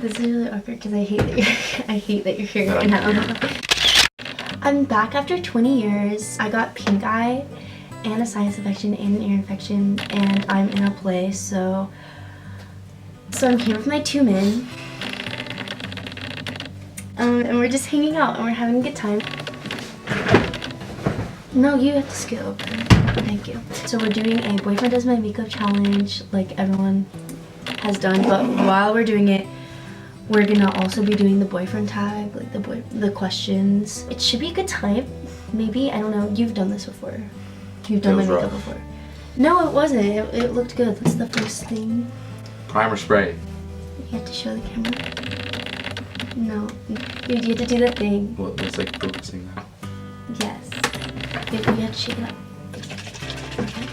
This is really awkward because I hate that I hate that you're here right now. I'm back after 20 years. I got pink eye and a sinus infection and an ear infection, and I'm in a play, so I'm here with my 2 men. And we're just hanging out and we're having a good time. No, you have to scoot over. Thank you. So we're doing a boyfriend does my makeup challenge like everyone has done, but while we're doing it, we're gonna also be doing the boyfriend tag, like the questions. It should be a good time. Maybe, I don't know, you've done this before. You've done my makeup before. No, it wasn't. It looked good. That's the first thing. Primer spray. You have to show the camera. No. You have to do that thing. Well, it's like focusing now. Yes. You have to shake it up. Okay.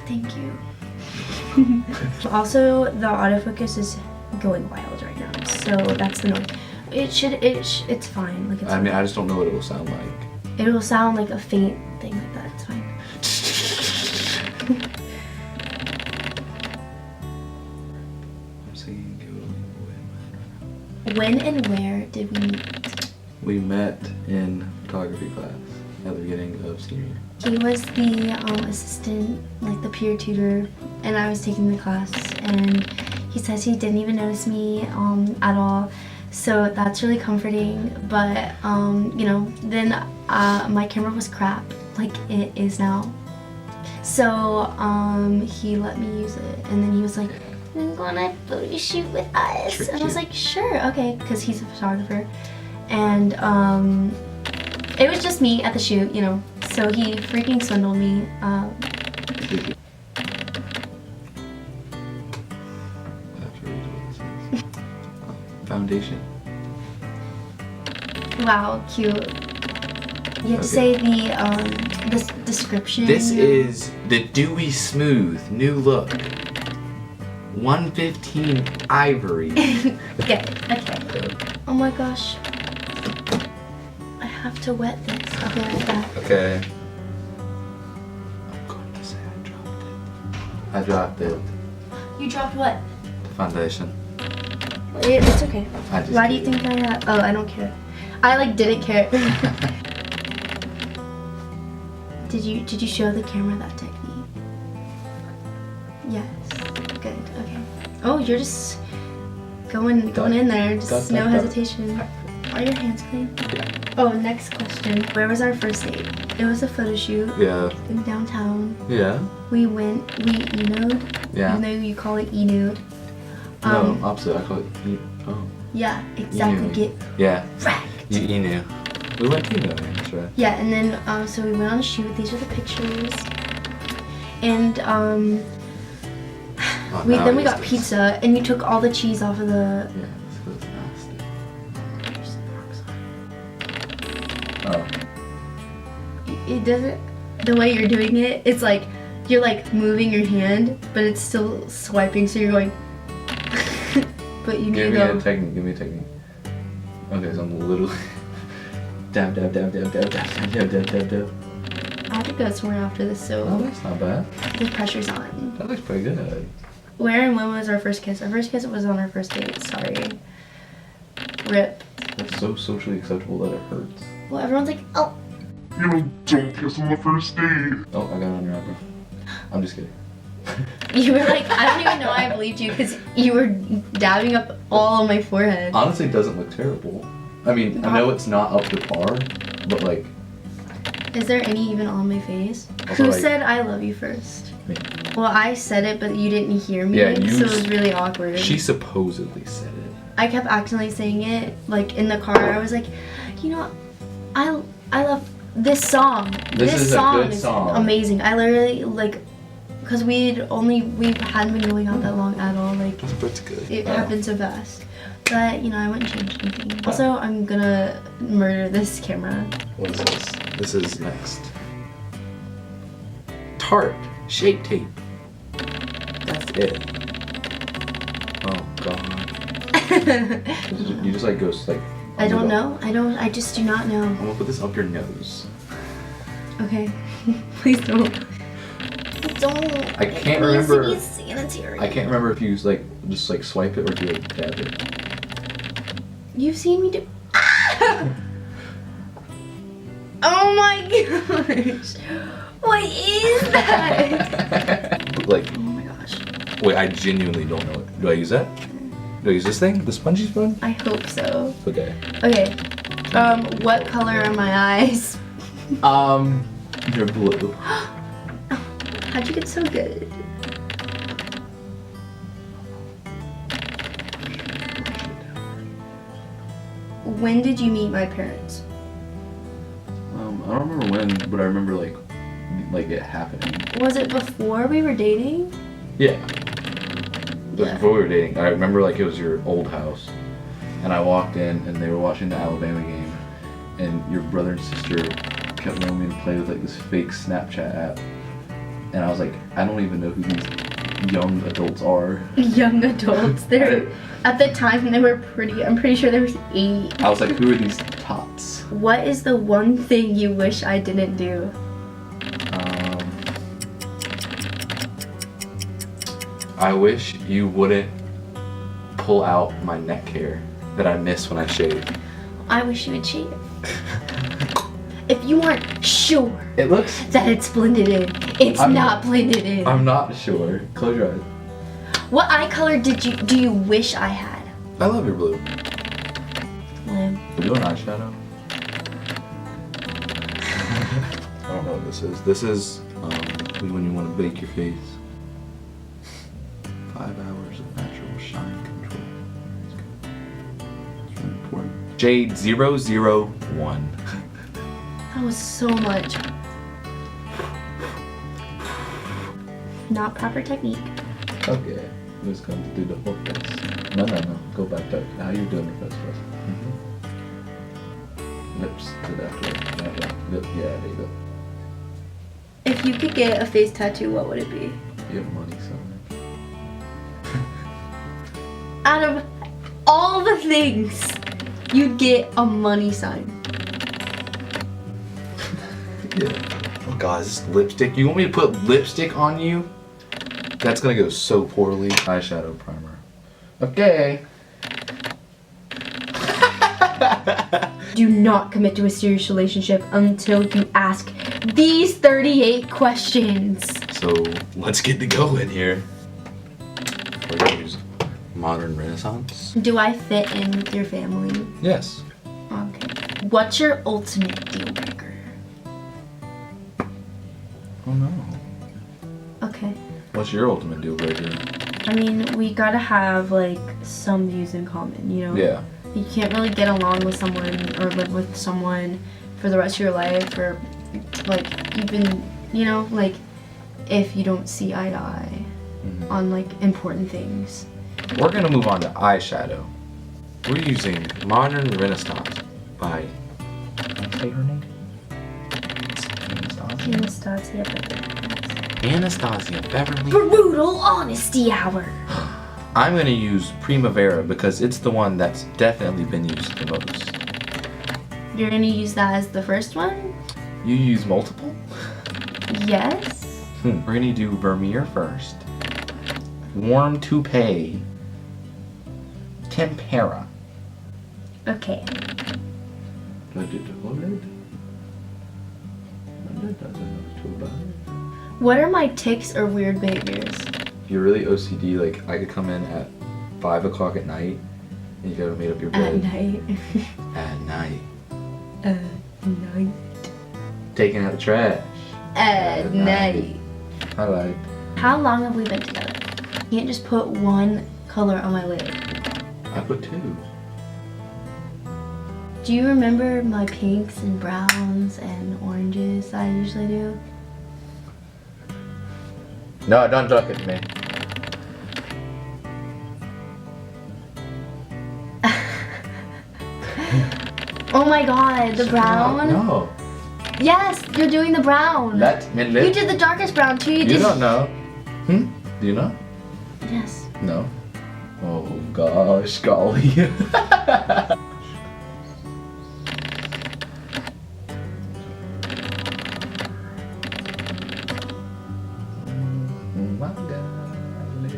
Thank you. Also, the autofocus is going wild right now, so that's the noise. It's fine. Like I mean, I just don't know what it will sound like. It will sound like a faint thing like that. It's fine. I'm singing. When and where did we meet? We met in photography class at the beginning of senior year. He was the assistant, like the peer tutor, and I was taking the class, and he says he didn't even notice me at all, so that's really comforting. But you know, then my camera was crap, like it is now, so he let me use it, and then he was like, "I'm going on a photo shoot with us," and I was like, "Sure, okay," because he's a photographer, and it was just me at the shoot, you know. So he freaking swindled me. Foundation. Wow, cute. You have to say the description. This is the Dewy Smooth new look. 115 Ivory. Okay. Oh my gosh. I have to wet this. I'll be right back. Okay. I'm going to say I dropped it. You dropped what? The foundation. It's okay. Why do you kidding. think I oh, I don't care. I like didn't care. Did you show the camera that technique? Yes. Good. Okay. Oh, you're just going in there. Just no hesitation. Are your hands clean? Yeah. Oh, next question. Where was our first date? It was a photo shoot. Yeah. In downtown. Yeah. We e-nude. Yeah. Even though you call it e-nude. No, opposite. I call it oh. Yeah, exactly. Get yeah. wrecked. You e-knew. We went e-nude, that's right. Yeah, and then so we went on a shoot. These are the pictures. And then we got pizza, and you took all the cheese off of the. Yeah, this was nasty. Oh. It doesn't. The way you're doing it, it's like you're like moving your hand, but it's still swiping. So you're going. But you need to go. Give me a technique. Okay, so I'm literally dab. I have to go somewhere after this, so. Oh, that's not bad. The pressure's on. That looks pretty good. Where and when was our first kiss? Our first kiss was on our first date. Sorry. Rip. That's so socially acceptable that it hurts. Well, everyone's like, oh. You know, don't kiss on the first date. Oh, I got it on your eyebrow. I'm just kidding. You were like, I don't even know I believed you because you were dabbing up all on my forehead. Honestly, it doesn't look terrible. I mean, I know it's not up to par, but like. Is there any even on my face? Also, Who like, said I love you first? Me. Well, I said it, but you didn't hear me, Yeah, so it was really awkward. She supposedly said it. I kept accidentally saying it, like in the car. I was like, you know, I love this song. This song a good song. Amazing. I literally like, because we hadn't been going out that long at all. Like, That's good. it happened so fast. But you know, I wouldn't change anything. Also, I'm gonna murder this camera. What is this? This is next. Tarte Shape Tape. That's it. Oh god. You just like go like. I don't know. I just do not know. I'm gonna put this up your nose. Okay. Please don't. Don't. I can't remember. It needs to be gonna tear I can't remember if you like just like swipe it or do a dab it. You've seen me do. Oh my gosh! What is that? Like, Oh my gosh! wait, I genuinely don't know it. Do I use that? Do I use this thing? The spongy spoon? I hope so. Okay. Okay. What color are my eyes? You're blue. How'd you get so good? When did you meet my parents? I don't remember when, but I remember like it happening. Was it before we were dating? Yeah. It was Yeah. before we were dating. I remember like it was your old house, and I walked in and they were watching the Alabama game, and your brother and sister kept wanting me to play with like this fake Snapchat app, and I was like, I don't even know who these young adults are. Young adults. They're at the time they were pretty. I'm pretty sure there was 8. I was like, who are these tots? What is the one thing you wish I didn't do? I wish you wouldn't pull out my neck hair that I miss when I shave. I wish you would shave. If you aren't sure It looks. that it's blended in, it's not blended in. I'm not sure. Close your eyes. What eye color do you wish I had? I love your blue. Lame. Blue and eyeshadow. I don't know what this is. This is when you want to bake your face. 5 hours of natural shine control. It's really important. Shade 001. That was so much. Not proper technique. Okay, I'm just going to do the whole face. No. Go back to how you're doing the face first. Lips to that way. Yeah, there you go. If you could get a face tattoo, what would it be? You have money somewhere. Out of all the things, you'd get a money sign. Yeah. Oh god, is this lipstick? You want me to put lipstick on you? That's gonna go so poorly. Eyeshadow primer. Okay. Do not commit to a serious relationship until you ask these 38 questions. So let's get to going here. We're gonna use modern Renaissance. Do I fit in with your family? Yes. Okay. What's your ultimate deal breaker? Oh no. Okay. What's your ultimate deal breaker? I mean, we gotta have like some views in common, you know? Yeah. You can't really get along with someone or live with someone for the rest of your life, or like even, you know, like if you don't see eye to eye on like important things. We're gonna move on to eyeshadow. We're using Modern Renaissance by, can I say her name? Anastasia Beverly. Brutal honesty hour. I'm gonna use Primavera because it's the one that's definitely been used the most. You're gonna use that as the first one? You use multiple? Yes. We're gonna do Vermeer first. Warm Toupee. Tempera. Okay. Do I do the whole red? My red doesn't know too about it. What are my tics or weird behaviors? If you're really OCD, like I could come in at 5 o'clock at night and you gotta make up your At bed. night. At night. At night. Taking out the trash. At night. I like. How long have we been together? You can't just put one color on my lid. I put 2. Do you remember my pinks and browns and oranges that I usually do? No, don't look at me. Oh my god, the brown? No. Yes, you're doing the brown. Let me You live. did the darkest brown too. You don't know. Do you know? Yes. No. Oh gosh, golly. My golly.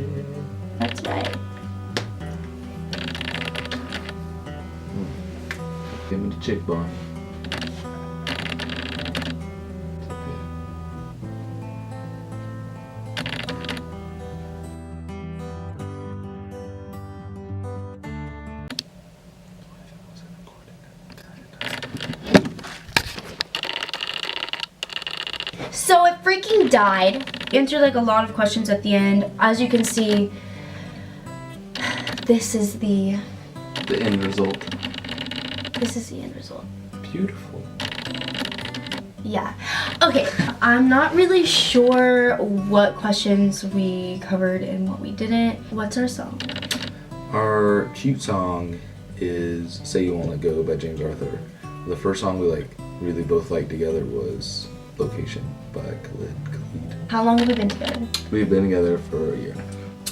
Give me the chick bun. So it freaking died. Answered like a lot of questions at the end. As you can see, this is the end result. This is the end result. Beautiful. Yeah. Okay, I'm not really sure what questions we covered and what we didn't. What's our song? Our cute song is "Say You Won't Let Go" by James Arthur. The first song we really both liked together was "Location" by Khalid. How long have we been together? We've been together for a year.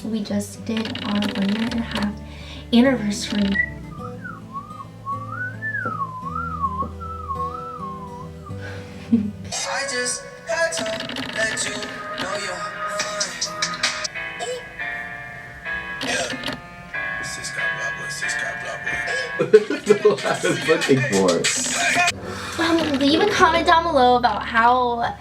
We just did our 1.5 year anniversary. I just had to let you know you're fine. Yeah. That's what I was looking for. Leave a comment down below about how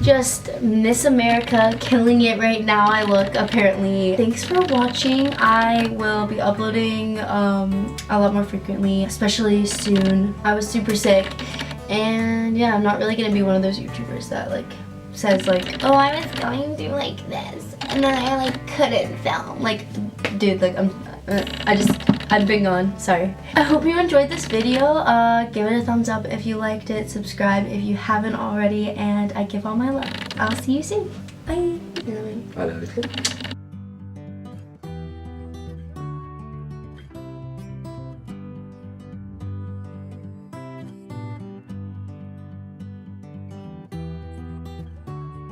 just Miss America killing it right now I look, apparently. Thanks for watching. I will be uploading a lot more frequently, especially soon. I was super sick, and yeah, I'm not really gonna be one of those YouTubers that like says like, oh, I was going through like this and then I like couldn't film. Like, dude, like I've been gone, sorry. I hope you enjoyed this video. Give it a thumbs up if you liked it, subscribe if you haven't already, and I give all my love. I'll see you soon. Bye. I know.